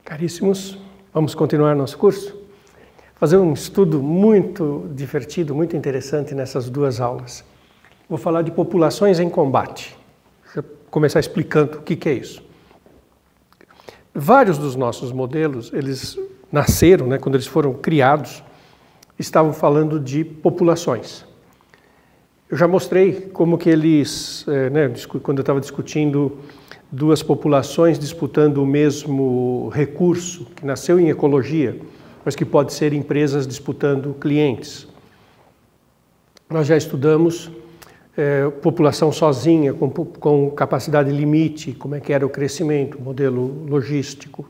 Caríssimos, vamos continuar nosso curso? Fazer um estudo muito divertido, muito interessante nessas duas aulas. Vou falar de populações em combate. Vou começar explicando o que é isso. Vários dos nossos modelos, eles nasceram, quando eles foram criados, estavam falando de populações. Eu já mostrei como que eles, quando eu estava discutindo duas populações disputando o mesmo recurso, que nasceu em ecologia, mas que pode ser empresas disputando clientes. Nós já estudamos população sozinha, com capacidade limite, como é que era o crescimento, modelo logístico,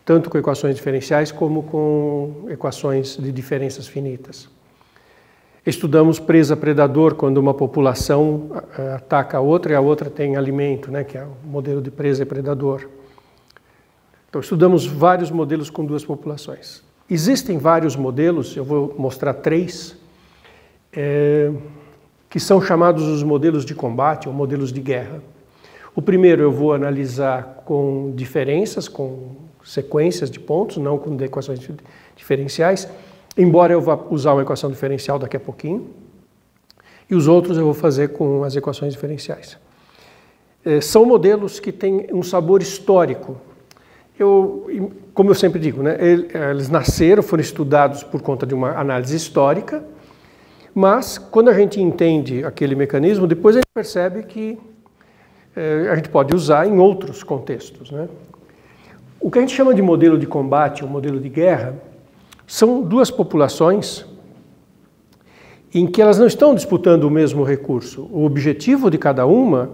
tanto com equações diferenciais como com equações de diferenças finitas. Estudamos presa-predador, quando uma população ataca a outra e a outra tem alimento, que é o modelo de presa e predador. Então, estudamos vários modelos com duas populações. Existem vários modelos, eu vou mostrar três, que são chamados os modelos de combate ou modelos de guerra. O primeiro eu vou analisar com diferenças, com sequências de pontos, não com equações diferenciais, embora eu vá usar uma equação diferencial daqui a pouquinho, e os outros eu vou fazer com as equações diferenciais. São modelos que têm um sabor histórico. Como eu sempre digo, eles nasceram, foram estudados por conta de uma análise histórica, mas quando a gente entende aquele mecanismo, depois a gente percebe que a gente pode usar em outros contextos. O que a gente chama de modelo de combate, ou modelo de guerra, são duas populações em que elas não estão disputando o mesmo recurso. O objetivo de cada uma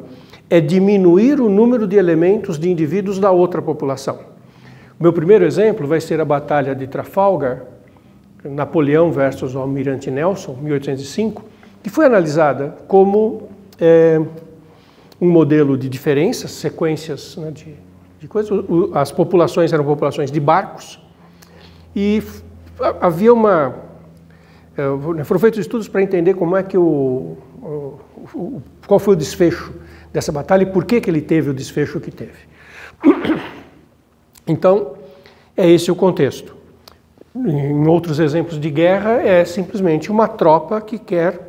é diminuir o número de elementos de indivíduos da outra população. O meu primeiro exemplo vai ser a Batalha de Trafalgar, Napoleão versus o Almirante Nelson, 1805, que foi analisada como um modelo de diferenças, sequências de coisas. As populações eram populações de barcos e havia foram feitos estudos para entender como é que qual foi o desfecho dessa batalha e por que ele teve o desfecho que teve. Então, é esse o contexto. Em outros exemplos de guerra, é simplesmente uma tropa que quer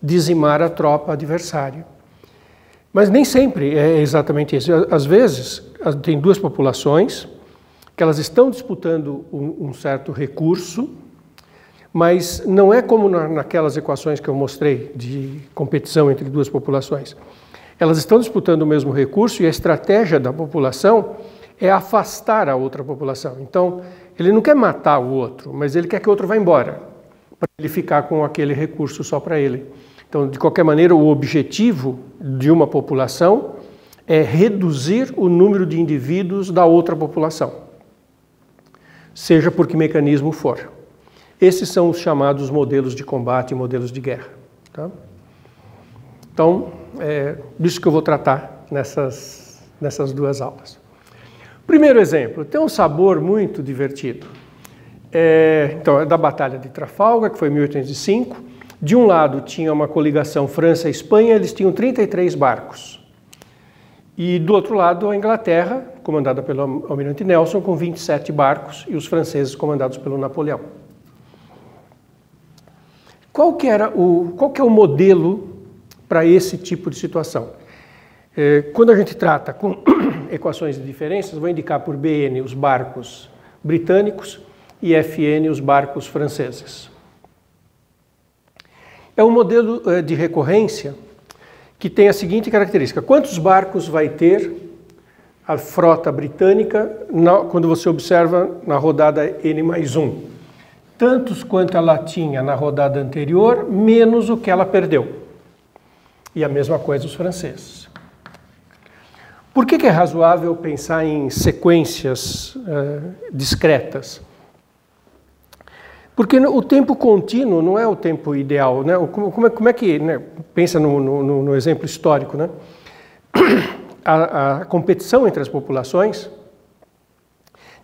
dizimar a tropa adversária. Mas nem sempre é exatamente isso. Às vezes, tem duas populações que elas estão disputando um certo recurso, mas não é como naquelas equações que eu mostrei de competição entre duas populações. Elas estão disputando o mesmo recurso e a estratégia da população é afastar a outra população. Então, ele não quer matar o outro, mas ele quer que o outro vá embora, para ele ficar com aquele recurso só para ele. Então, de qualquer maneira, o objetivo de uma população é reduzir o número de indivíduos da outra população, seja por que mecanismo for. Esses são os chamados modelos de combate e modelos de guerra. Tá? Então, disso que eu vou tratar nessas duas aulas. Primeiro exemplo, tem um sabor muito divertido. Então, é da Batalha de Trafalgar, que foi em 1805. De um lado tinha uma coligação França e Espanha, eles tinham 33 barcos. E do outro lado a Inglaterra, comandada pelo Almirante Nelson, com 27 barcos, e os franceses comandados pelo Napoleão. Qual que é o modelo para esse tipo de situação? Quando a gente trata com equações de diferenças, vou indicar por BN os barcos britânicos e FN os barcos franceses. É um modelo de recorrência que tem a seguinte característica: quantos barcos vai ter a frota britânica quando você observa na rodada N+1? Tantos quanto ela tinha na rodada anterior, menos o que ela perdeu. E a mesma coisa os franceses. Por que é razoável pensar em sequências discretas? Porque o tempo contínuo não é o tempo ideal. Como é que pensa no exemplo histórico? A competição entre as populações,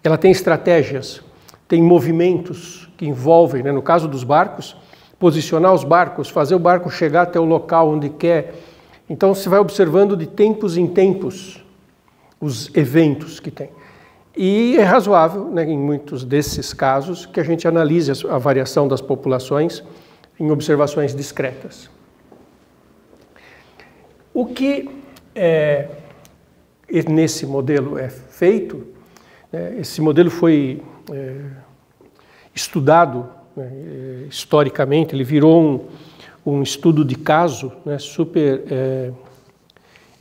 ela tem estratégias, tem movimentos que envolvem, no caso dos barcos, posicionar os barcos, fazer o barco chegar até o local onde quer. Então, você vai observando de tempos em tempos os eventos que tem. E é razoável, né, em muitos desses casos, que a gente analise a variação das populações em observações discretas. O que nesse modelo é feito, esse modelo foi estudado, né, historicamente, ele virou um estudo de caso, né, super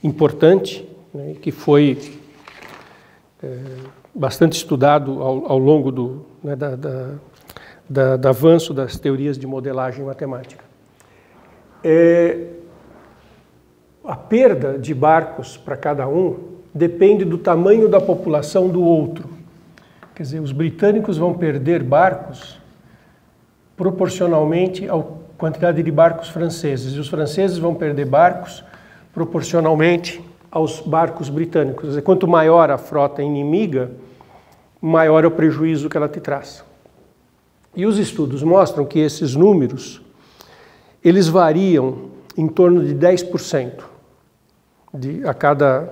importante, né, que foi bastante estudado ao longo do avanço das teorias de modelagem matemática. A perda de barcos para cada um depende do tamanho da população do outro. Quer dizer, os britânicos vão perder barcos proporcionalmente à quantidade de barcos franceses, e os franceses vão perder barcos proporcionalmente aos barcos britânicos. Quer dizer, quanto maior a frota inimiga, maior é o prejuízo que ela te traz. E os estudos mostram que esses números, eles variam em torno de 10% a cada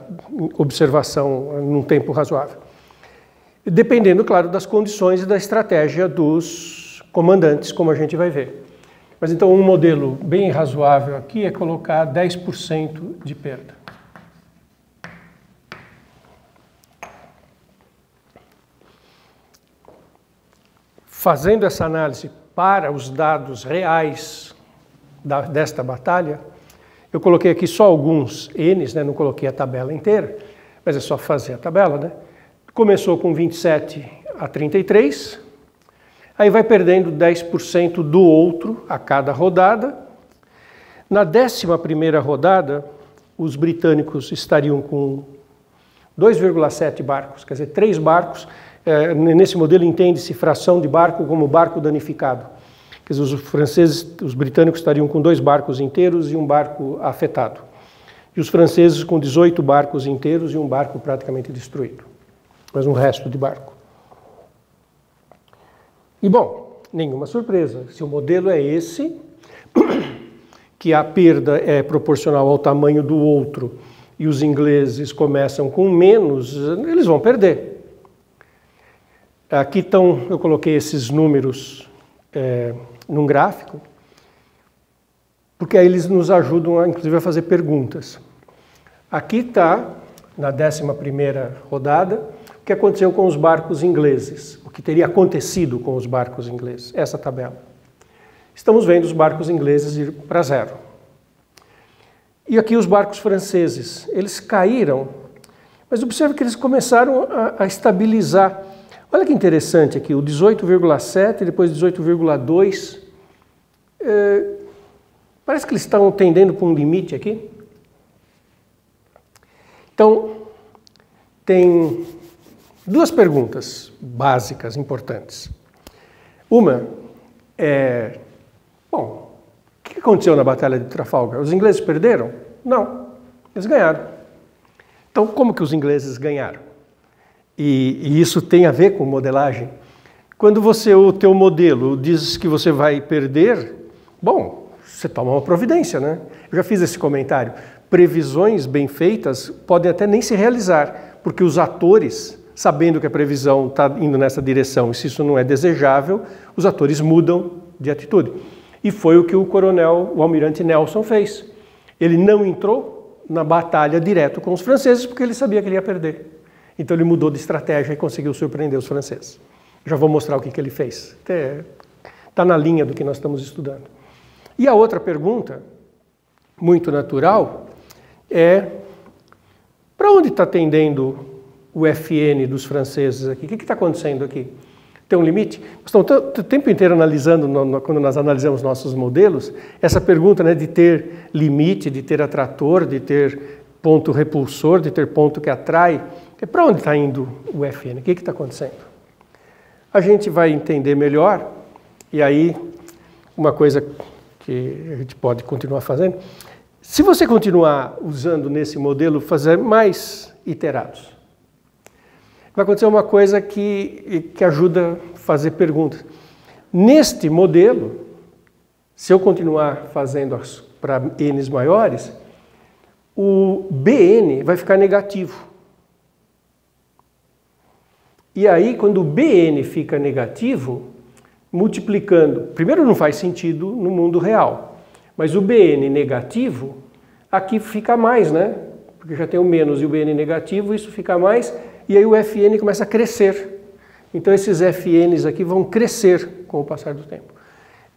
observação num tempo razoável. Dependendo, claro, das condições e da estratégia dos comandantes, como a gente vai ver. Mas então um modelo bem razoável aqui é colocar 10% de perda. Fazendo essa análise para os dados reais desta batalha, eu coloquei aqui só alguns N's, né? Não coloquei a tabela inteira, mas é só fazer a tabela, né? Começou com 27 a 33, aí vai perdendo 10% do outro a cada rodada. Na 11ª rodada, os britânicos estariam com 2,7 barcos, quer dizer, 3 barcos. Nesse modelo entende-se fração de barco como barco danificado. Quer dizer, os britânicos estariam com 2 barcos inteiros e um barco afetado. E os franceses com 18 barcos inteiros e um barco praticamente destruído. Mas um resto de barco. E bom, nenhuma surpresa. Se o modelo é esse, que a perda é proporcional ao tamanho do outro e os ingleses começam com menos, eles vão perder. Aqui estão, eu coloquei esses números num gráfico, porque aí eles nos ajudam, inclusive, a fazer perguntas. Aqui está, na 11ª rodada, o que aconteceu com os barcos ingleses, o que teria acontecido com os barcos ingleses, essa tabela. Estamos vendo os barcos ingleses ir para 0. E aqui os barcos franceses, eles caíram, mas observe que eles começaram a estabilizar. Olha que interessante aqui, o 18,7, depois 18,2. Parece que eles estão tendendo para um limite aqui. Então, tem 2 perguntas básicas, importantes. Uma é, bom, o que aconteceu na Batalha de Trafalgar? Os ingleses perderam? Não, eles ganharam. Então, como que os ingleses ganharam? E isso tem a ver com modelagem. Quando o teu modelo diz que você vai perder, bom, você toma uma providência, né? Eu já fiz esse comentário. Previsões bem feitas podem até nem se realizar, porque os atores, sabendo que a previsão está indo nessa direção e se isso não é desejável, os atores mudam de atitude. E foi o que o almirante Nelson fez. Ele não entrou na batalha direto com os franceses porque ele sabia que ele ia perder. Então ele mudou de estratégia e conseguiu surpreender os franceses. Já vou mostrar o que ele fez. Está na linha do que nós estamos estudando. E a outra pergunta, muito natural, é para onde está tendendo o FN dos franceses aqui? O que está acontecendo aqui? Tem um limite? Estamos o tempo inteiro analisando, quando nós analisamos nossos modelos, essa pergunta, né, de ter limite, de ter atrator, de ter ponto repulsor, de ter ponto que atrai. Para onde está indo o FN? O que está acontecendo? A gente vai entender melhor, e aí uma coisa que a gente pode continuar fazendo, se você continuar usando nesse modelo, fazer mais iterados, vai acontecer uma coisa que ajuda a fazer perguntas. Neste modelo, se eu continuar fazendo para N's maiores, o BN vai ficar negativo. E aí, quando o BN fica negativo, multiplicando, primeiro não faz sentido no mundo real, mas o BN negativo, aqui fica mais, né? Porque já tem o menos e o BN negativo, isso fica mais, e aí o FN começa a crescer. Então esses FNs aqui vão crescer com o passar do tempo.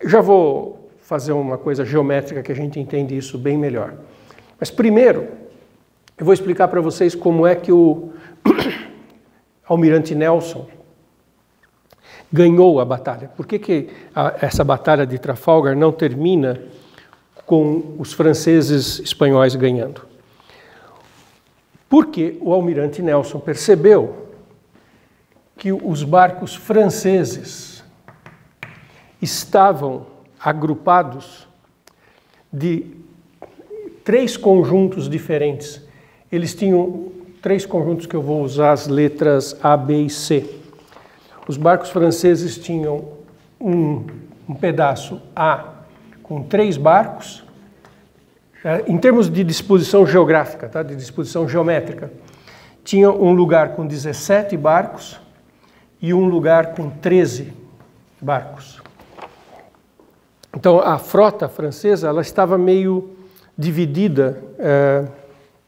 Eu já vou fazer uma coisa geométrica que a gente entende isso bem melhor. Mas primeiro, eu vou explicar para vocês como é que o Almirante Nelson ganhou a batalha. Por que essa batalha de Trafalgar não termina com os franceses e espanhóis ganhando? Porque o Almirante Nelson percebeu que os barcos franceses estavam agrupados de 3 conjuntos diferentes. Eles tinham 3 conjuntos que eu vou usar as letras A, B e C. Os barcos franceses tinham um pedaço A com 3 barcos, em termos de disposição geográfica, tá? De disposição geométrica. Tinha um lugar com 17 barcos e um lugar com 13 barcos. Então a frota francesa ela estava meio dividida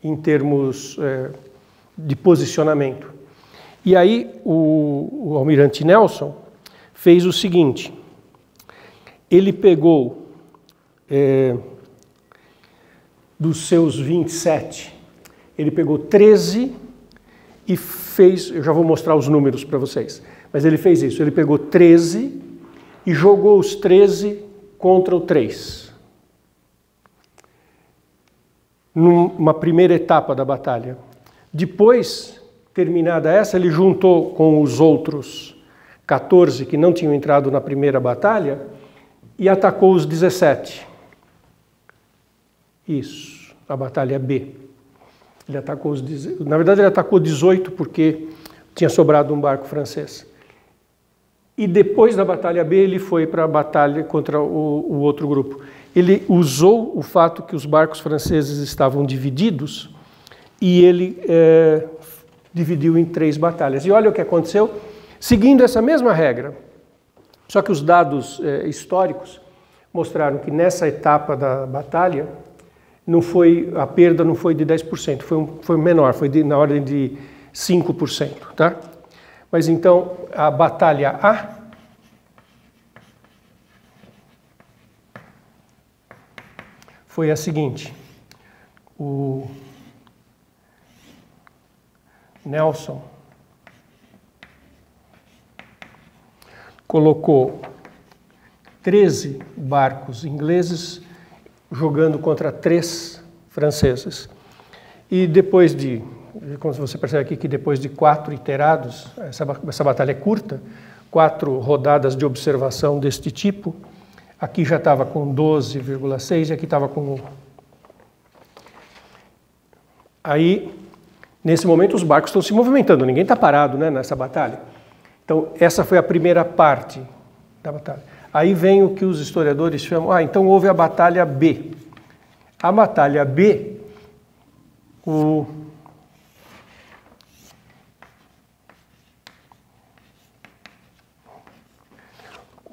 em termos de posicionamento. E aí o Almirante Nelson fez o seguinte, ele pegou dos seus 27, ele pegou 13 e fez, eu já vou mostrar os números para vocês, mas ele fez isso, ele pegou 13 e jogou os 13 contra o 3. Numa primeira etapa da batalha. Depois, terminada essa, ele juntou com os outros 14 que não tinham entrado na primeira batalha e atacou os 17. Isso, a batalha B. Ele atacou os 18. Na verdade, ele atacou 18 porque tinha sobrado um barco francês. E depois da batalha B, ele foi para a batalha contra o outro grupo. Ele usou o fato que os barcos franceses estavam divididos e ele dividiu em 3 batalhas. E olha o que aconteceu, seguindo essa mesma regra. Só que os dados históricos mostraram que nessa etapa da batalha, a perda não foi de 10%, foi menor, foi na ordem de 5%. Tá? Mas então, a batalha A foi a seguinte, o Nelson colocou 13 barcos ingleses jogando contra 3 franceses. E depois de, como você percebe aqui, que depois de 4 iterados, essa batalha é curta, 4 rodadas de observação deste tipo, aqui já estava com 12,6 e aqui estava com 1. Aí, nesse momento, os barcos estão se movimentando, ninguém está parado, né, nessa batalha. Então, essa foi a primeira parte da batalha. Aí vem o que os historiadores chamam, então houve a batalha B. A batalha B, o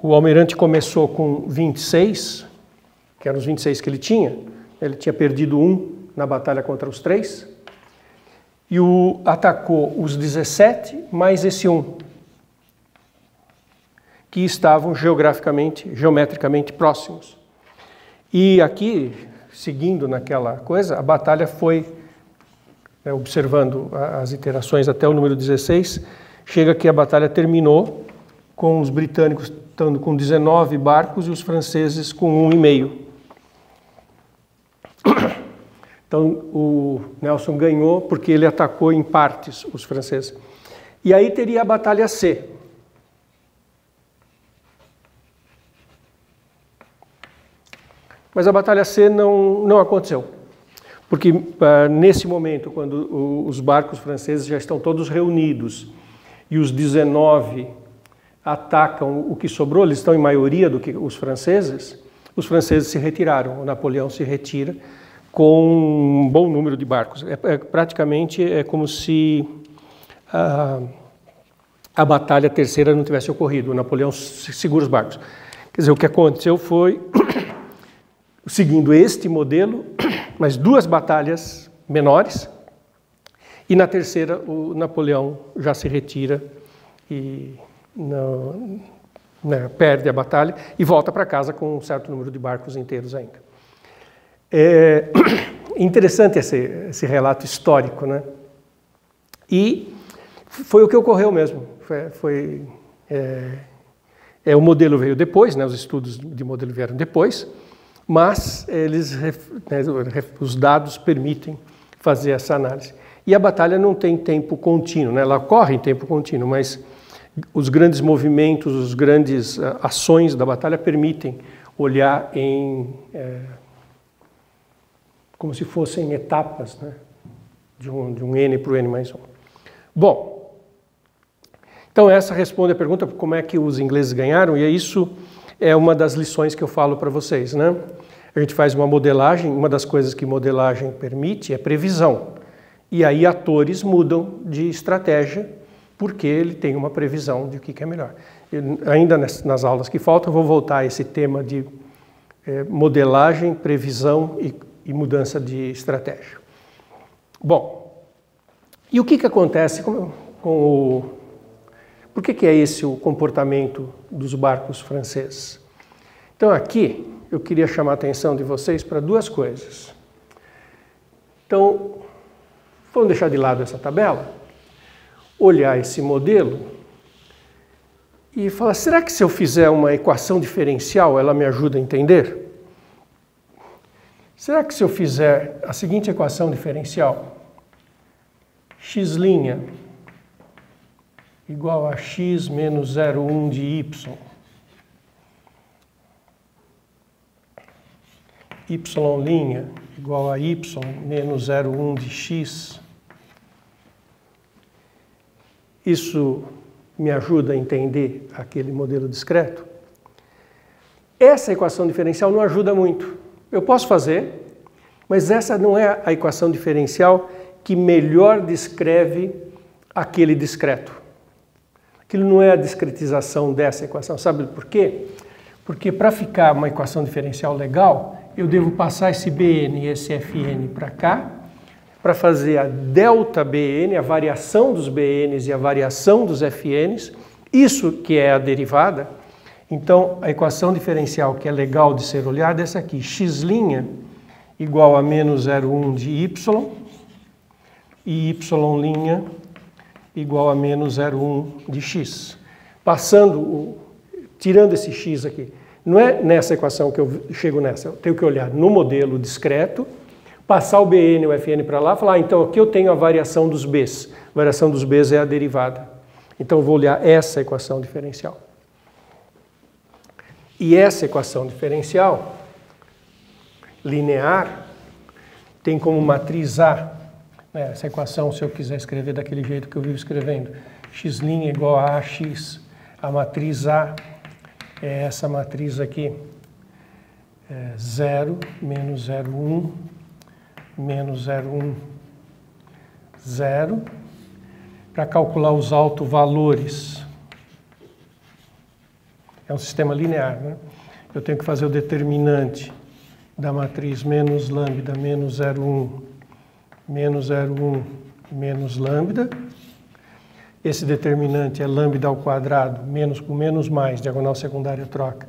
almirante começou com 26, que eram os 26 que ele tinha perdido 1 na batalha contra os 3, e atacou os 17 mais esse 1. Que estavam geometricamente próximos. E aqui, seguindo naquela coisa, a batalha foi, observando as iterações até o número 16, chega que a batalha terminou com os britânicos estando com 19 barcos e os franceses com 1,5. Então, o Nelson ganhou porque ele atacou em partes os franceses. E aí teria a batalha C. Mas a batalha C não aconteceu, porque nesse momento, quando os barcos franceses já estão todos reunidos e os 19 atacam o que sobrou, eles estão em maioria do que os franceses se retiraram, o Napoleão se retira com um bom número de barcos. Praticamente é como se a batalha terceira não tivesse ocorrido, o Napoleão segura os barcos. Quer dizer, o que aconteceu foi, seguindo este modelo, mas 2 batalhas menores, e na terceira o Napoleão já se retira e perde a batalha e volta para casa com um certo número de barcos inteiros ainda. É interessante esse relato histórico, né? E foi o que ocorreu mesmo. O modelo veio depois, né? Os estudos de modelo vieram depois, mas os dados permitem fazer essa análise. E a batalha não tem tempo contínuo, né? Ela ocorre em tempo contínuo, mas os grandes movimentos, as grandes ações da batalha permitem olhar como se fossem etapas, né? de um N para o N mais 1. Bom, então essa responde a pergunta como é que os ingleses ganharam, e isso é uma das lições que eu falo para vocês, né? A gente faz uma modelagem, uma das coisas que modelagem permite é previsão. E aí atores mudam de estratégia porque ele tem uma previsão de o que é melhor. Ainda nas aulas que faltam, eu vou voltar a esse tema de modelagem, previsão e mudança de estratégia. Bom, e o que acontece com o... Por que é esse o comportamento dos barcos franceses? Então aqui eu queria chamar a atenção de vocês para 2 coisas. Então, vamos deixar de lado essa tabela, olhar esse modelo e falar, será que se eu fizer uma equação diferencial ela me ajuda a entender? Será que se eu fizer a seguinte equação diferencial, x' igual a x menos 0,1 de y, y' igual a y menos 0,1 de x, isso me ajuda a entender aquele modelo discreto? Essa equação diferencial não ajuda muito. Eu posso fazer, mas essa não é a equação diferencial que melhor descreve aquele discreto. Aquilo não é a discretização dessa equação. Sabe por quê? Porque para ficar uma equação diferencial legal, eu devo passar esse Bn e esse Fn para cá, para fazer a delta Bn, a variação dos Bns e a variação dos Fns, isso que é a derivada. Então, a equação diferencial que é legal de ser olhada é essa aqui, x' igual a menos 0,1 de y e y' igual a menos 0,1 de x. Tirando esse x aqui, não é nessa equação que eu chego nessa, eu tenho que olhar no modelo discreto, passar o Bn e o Fn para lá, falar, então aqui eu tenho a variação dos Bs. A variação dos Bs é a derivada. Então eu vou olhar essa equação diferencial. E essa equação diferencial linear tem como matriz A, né, essa equação, se eu quiser escrever daquele jeito que eu vivo escrevendo, x' igual a ax, a matriz A é essa matriz aqui, 0, menos 0,1, menos 0,1, 0. Para calcular os autovalores, é um sistema linear, né? Eu tenho que fazer o determinante da matriz menos lambda, menos 0,1, menos 0,1, menos lambda. Esse determinante é lambda ao quadrado, menos com menos mais, diagonal secundária troca,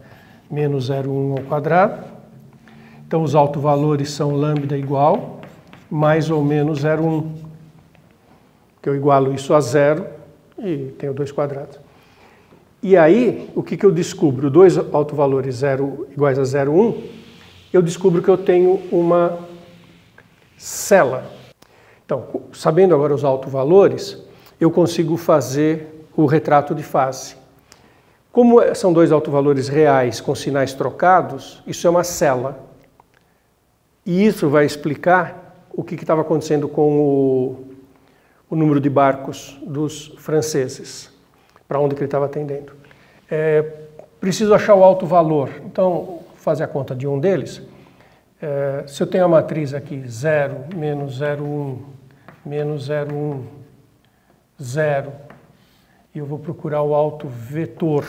menos 0,1 ao quadrado. Então, os autovalores são lambda igual, mais ou menos 0,1, que eu igualo isso a 0 e tenho 2 quadrados. E aí, o que eu descubro? Dois autovalores iguais a 0,1, eu descubro que eu tenho uma cela. Então, sabendo agora os autovalores, eu consigo fazer o retrato de fase. Como são 2 autovalores reais com sinais trocados, isso é uma cela. E isso vai explicar o que estava acontecendo com o número de barcos dos franceses, para onde que ele estava atendendo. Preciso achar o autovalor. Então, vou fazer a conta de um deles. Se eu tenho a matriz aqui, 0, menos 0,1, menos 0,1, 0, e eu vou procurar o autovetor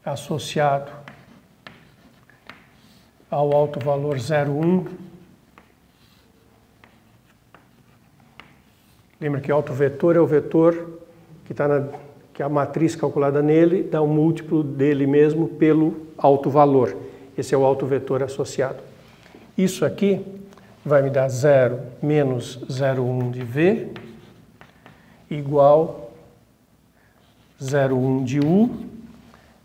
associado ao autovalor 0,1. Lembra que autovetor é o vetor que a matriz calculada nele dá um múltiplo dele mesmo pelo autovalor. Esse é o autovetor associado. Isso aqui vai me dar 0 menos 0,1 de V igual 0,1 de U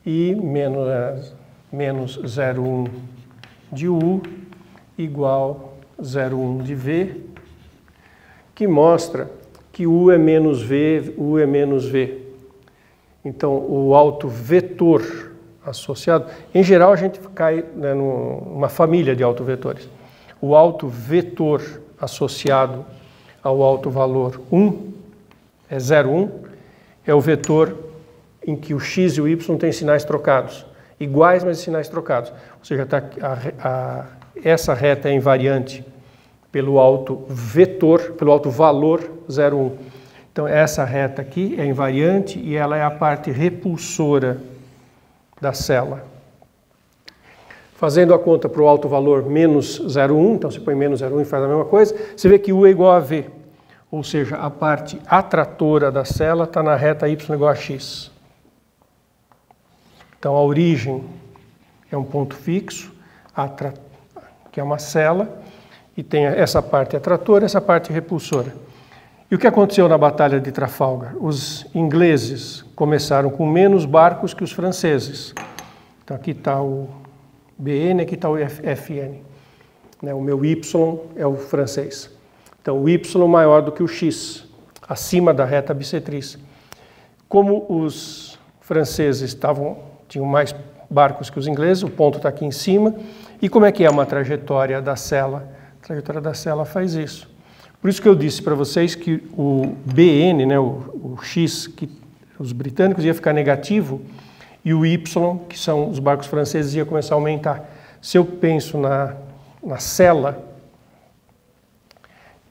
e menos 0,1 de U igual 0,1 de V, que mostra que U é menos V, U é menos V. Então, o autovetor associado, em geral a gente cai, né, numa família de autovetores. O autovetor associado ao autovalor 1 é 0,1, é o vetor em que o x e o y têm sinais trocados, iguais, mas sinais trocados. Ou seja, essa reta é invariante pelo autovetor, pelo autovalor 0,1. Então, essa reta aqui é invariante e ela é a parte repulsora da cela. Fazendo a conta para o autovalor menos 0,1, então você põe menos 0,1 e faz a mesma coisa, você vê que U é igual a V. Ou seja, a parte atratora da cela está na reta y igual a x. Então, a origem é um ponto fixo, que é uma cela, e tem essa parte atratora, essa parte repulsora. E o que aconteceu na Batalha de Trafalgar? Os ingleses começaram com menos barcos que os franceses. Então, aqui está o BN, aqui está o FN. O meu Y é o francês. Então, o Y maior do que o X, acima da reta bissetriz. Como os franceses tinham mais barcos que os ingleses, o ponto está aqui em cima. E como é que é uma trajetória da cela? A trajetória da cela faz isso. Por isso que eu disse para vocês que o BN, né, o X, que os britânicos, ia ficar negativo, e o Y, que são os barcos franceses, ia começar a aumentar. Se eu penso na cela,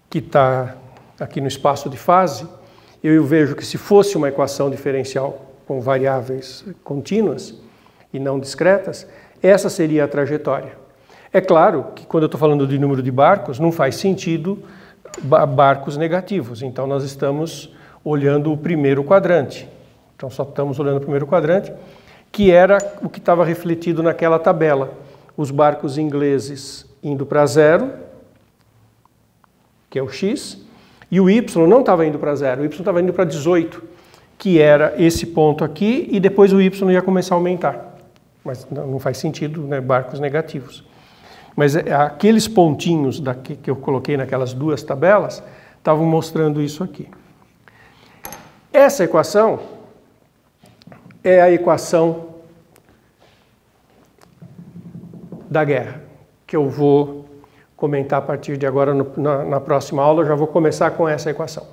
que está aqui no espaço de fase, eu vejo que se fosse uma equação diferencial com variáveis contínuas e não discretas, essa seria a trajetória. É claro que quando eu estou falando de número de barcos, não faz sentido barcos negativos. Então, nós estamos olhando o primeiro quadrante. Então, só estamos olhando o primeiro quadrante, que era o que estava refletido naquela tabela. Os barcos ingleses indo para 0, que é o X, e o Y não estava indo para 0, o Y estava indo para 18, que era esse ponto aqui, e depois o Y ia começar a aumentar. Mas não faz sentido, né, barcos negativos. Mas aqueles pontinhos que eu coloquei naquelas duas tabelas estavam mostrando isso aqui. Essa equação é a equação da guerra, que eu vou comentar a partir de agora na próxima aula. Eu já vou começar com essa equação.